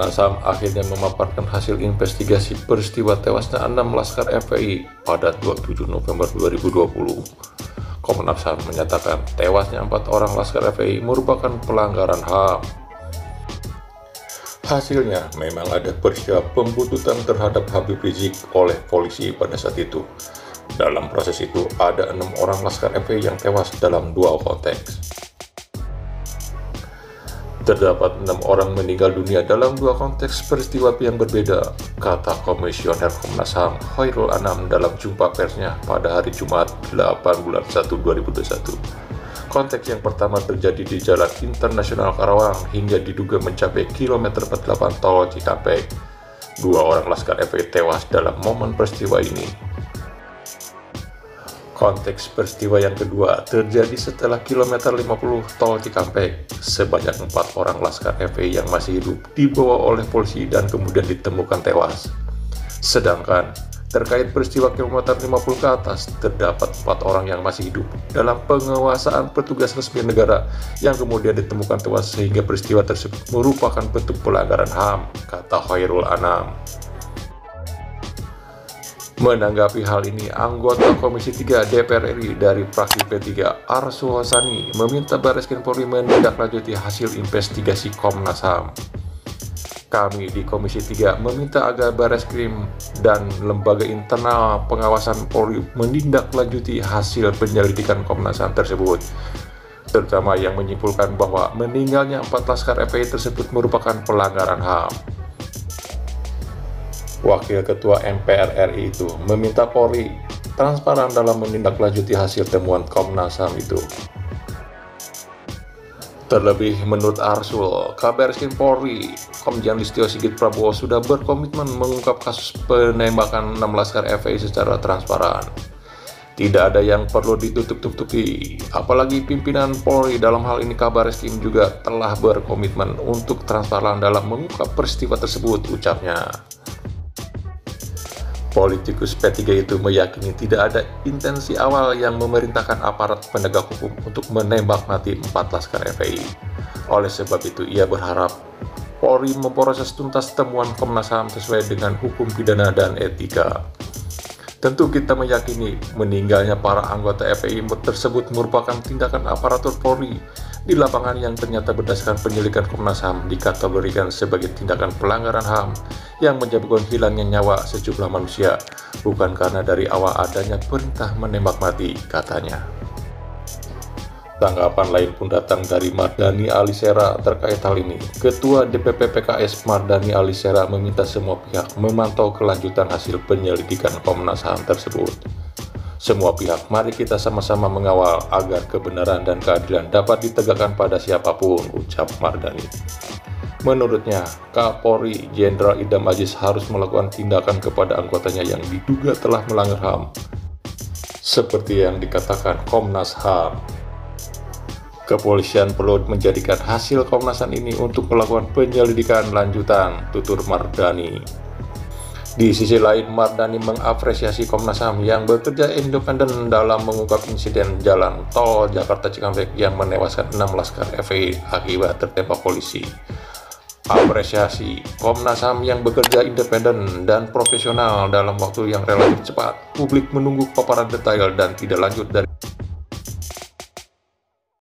Komnas HAM akhirnya memaparkan hasil investigasi peristiwa tewasnya 6 laskar FPI pada 27 November 2020. Komnas HAM menyatakan tewasnya 4 orang laskar FPI merupakan pelanggaran HAM. Hasilnya memang ada peristiwa pembuntutan terhadap Habib Rizik oleh polisi pada saat itu. Dalam proses itu ada 6 orang laskar FPI yang tewas dalam 2 konteks. Terdapat 6 orang meninggal dunia dalam 2 konteks peristiwa yang berbeda, kata Komisioner Komnas HAM Khairul Anam dalam jumpa persnya pada hari Jumat 8 bulan 1 2021. Konteks yang pertama terjadi di Jalan Internasional Karawang hingga diduga mencapai kilometer 48 tol Cikampek. 2 orang laskar FPI tewas dalam momen peristiwa ini. Konteks peristiwa yang kedua terjadi setelah kilometer 50 tol Cikampek. Sebanyak 4 orang laskar FPI yang masih hidup dibawa oleh polisi dan kemudian ditemukan tewas. Sedangkan terkait peristiwa kilometer 50 ke atas, terdapat 4 orang yang masih hidup dalam penguasaan petugas resmi negara yang kemudian ditemukan tewas sehingga peristiwa tersebut merupakan bentuk pelanggaran HAM, kata Khairul Anam. Menanggapi hal ini, anggota Komisi 3 DPR RI dari fraksi P3 Arsul Sani meminta Barreskrim Polri menindaklanjuti hasil investigasi Komnas HAM. Kami di Komisi 3 meminta agar Barreskrim dan lembaga internal pengawasan Polri menindaklanjuti hasil penyelidikan Komnas HAM tersebut, terutama yang menyimpulkan bahwa meninggalnya 4 laskar FPI tersebut merupakan pelanggaran HAM. Wakil Ketua MPR RI itu meminta Polri transparan dalam menindaklanjuti hasil temuan Komnas HAM itu. Terlebih menurut Arsul, Kabareskrim Polri, Komjen Listio Sigit Prabowo sudah berkomitmen mengungkap kasus penembakan 6 laskar FPI secara transparan. Tidak ada yang perlu ditutup-tutupi, apalagi pimpinan Polri dalam hal ini Kabareskrim juga telah berkomitmen untuk transparan dalam mengungkap peristiwa tersebut, ucapnya. Politikus P3 itu meyakini tidak ada intensi awal yang memerintahkan aparat penegak hukum untuk menembak mati 4 laskar FPI. Oleh sebab itu, ia berharap Polri memproses tuntas temuan Komnas HAM sesuai dengan hukum pidana dan etika. Tentu kita meyakini meninggalnya para anggota FPI tersebut merupakan tindakan aparatur Polri di lapangan yang ternyata berdasarkan penyelidikan Komnas HAM dikategorikan sebagai tindakan pelanggaran HAM yang menyebabkan hilangnya nyawa sejumlah manusia, bukan karena dari awal adanya perintah menembak mati, katanya. Tanggapan lain pun datang dari Mardhani Alisera terkait hal ini. Ketua DPP PKS Mardhani Alisera meminta semua pihak memantau kelanjutan hasil penyelidikan Komnas HAM tersebut. Semua pihak, mari kita sama-sama mengawal agar kebenaran dan keadilan dapat ditegakkan pada siapapun, ucap Mardhani. Menurutnya, Kapolri Jenderal Idam Aziz harus melakukan tindakan kepada anggotanya yang diduga telah melanggar HAM, seperti yang dikatakan Komnas HAM. Kepolisian perlu menjadikan hasil Komnas HAM ini untuk melakukan penyelidikan lanjutan, tutur Mardhani. Di sisi lain, Mardhani mengapresiasi Komnas HAM yang bekerja independen dalam mengungkap insiden jalan tol Jakarta Cikampek yang menewaskan 6 laskar FPI akibat tertembak polisi. Apresiasi Komnas HAM yang bekerja independen dan profesional dalam waktu yang relatif cepat. Publik menunggu paparan detail dan tidak lanjut dari